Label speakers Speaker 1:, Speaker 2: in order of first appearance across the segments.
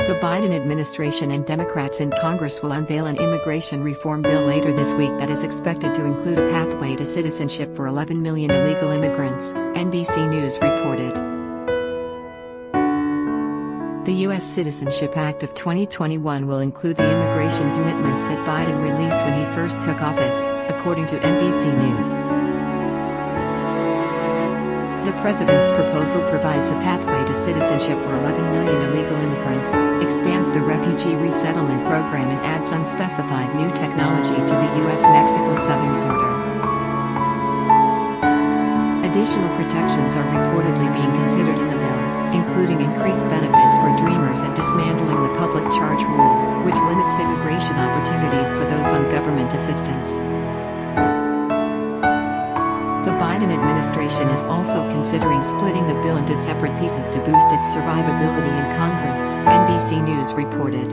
Speaker 1: The Biden administration and Democrats in Congress will unveil an immigration reform bill later this week that is expected to include a pathway to citizenship for 11 million illegal immigrants, NBC News reported. The U.S. Citizenship Act of 2021 will include the immigration commitments that Biden released when he first took office, according to NBC News. The president's proposal provides a pathway to citizenship for 11 million illegal immigrants, expands the refugee resettlement program and adds unspecified new technology to the U.S.-Mexico southern border. Additional protections are reportedly being considered in the bill, including increased benefits for dreamers and dismantling the public charge rule, which limits immigration opportunities for those on government assistance. The Biden administration is also considering splitting the bill into separate pieces to boost its survivability in Congress, NBC News reported.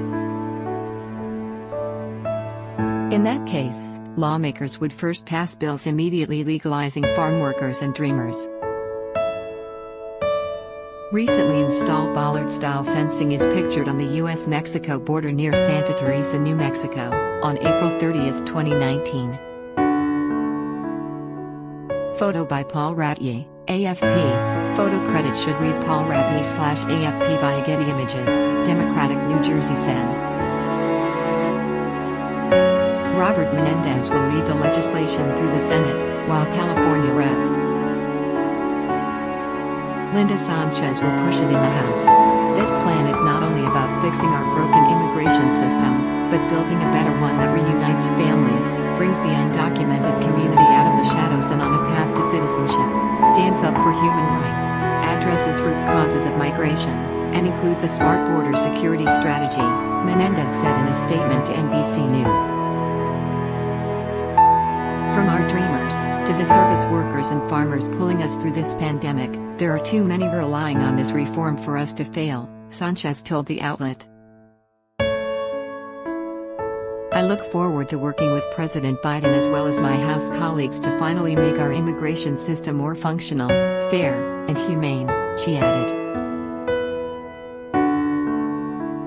Speaker 1: In that case, lawmakers would first pass bills immediately legalizing farm workers and dreamers. Recently installed Bollard-style fencing is pictured on the U.S.-Mexico border near Santa Teresa, New Mexico, on April 30, 2019. Photo by Paul Ratje, AFP. Photo credit should read Paul Ratje/AFP via Getty Images, Democratic New Jersey Sen. Robert Menendez will lead the legislation through the Senate, while California Rep. Linda Sánchez will push it in the House. This plan is not only about fixing our broken immigration system, but building a better one that reunites families, brings the undocumented community out of the shadows and on a path to citizenship, stands up for human rights, addresses root causes of migration, and includes a smart border security strategy, Menendez said in a statement to NBC News. From our dreamers, to the service workers and farmers pulling us through this pandemic, there are too many relying on this reform for us to fail, Sánchez told the outlet. I look forward to working with President Biden as well as my House colleagues to finally make our immigration system more functional, fair, and humane, she added.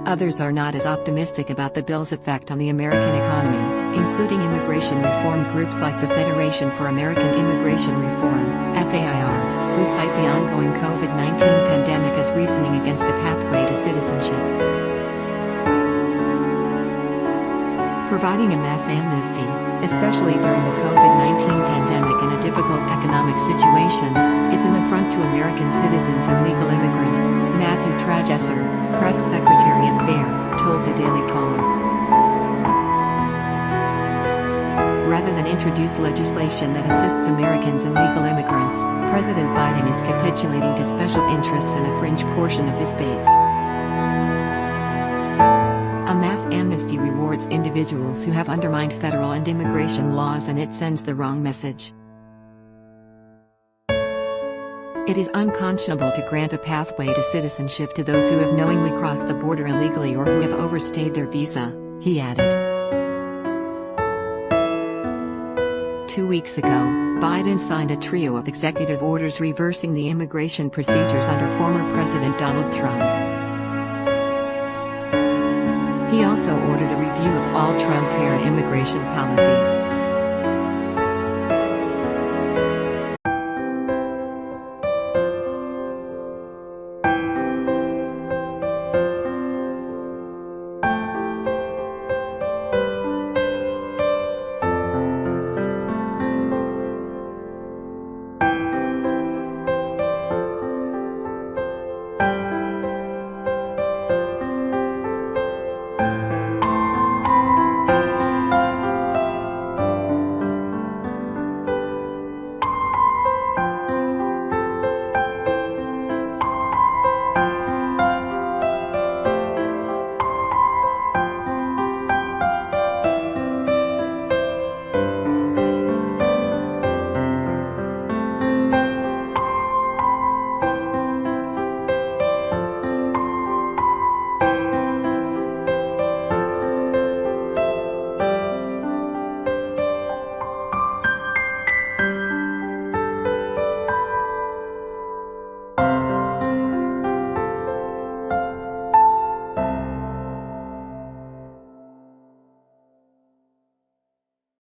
Speaker 1: Others are not as optimistic about the bill's effect on the American economy, including immigration reform groups like the Federation for American Immigration Reform, FAIR, who cite the ongoing COVID-19 pandemic as reasoning against a pathway to citizenship. Providing a mass amnesty, especially during the COVID-19 pandemic and a difficult economic situation, is an affront to American citizens and legal immigrants, Matthew Tragesser, press secretary at FAIR, told the Daily Caller. Rather than introduce legislation that assists Americans and legal immigrants, President Biden is capitulating to special interests and a fringe portion of his base. A mass amnesty rewards individuals who have undermined federal and immigration laws, and it sends the wrong message. It is unconscionable to grant a pathway to citizenship to those who have knowingly crossed the border illegally or who have overstayed their visa, he added. 2 weeks ago, Biden signed a trio of executive orders reversing the immigration procedures under former President Donald Trump. He also ordered a review of all Trump-era immigration policies.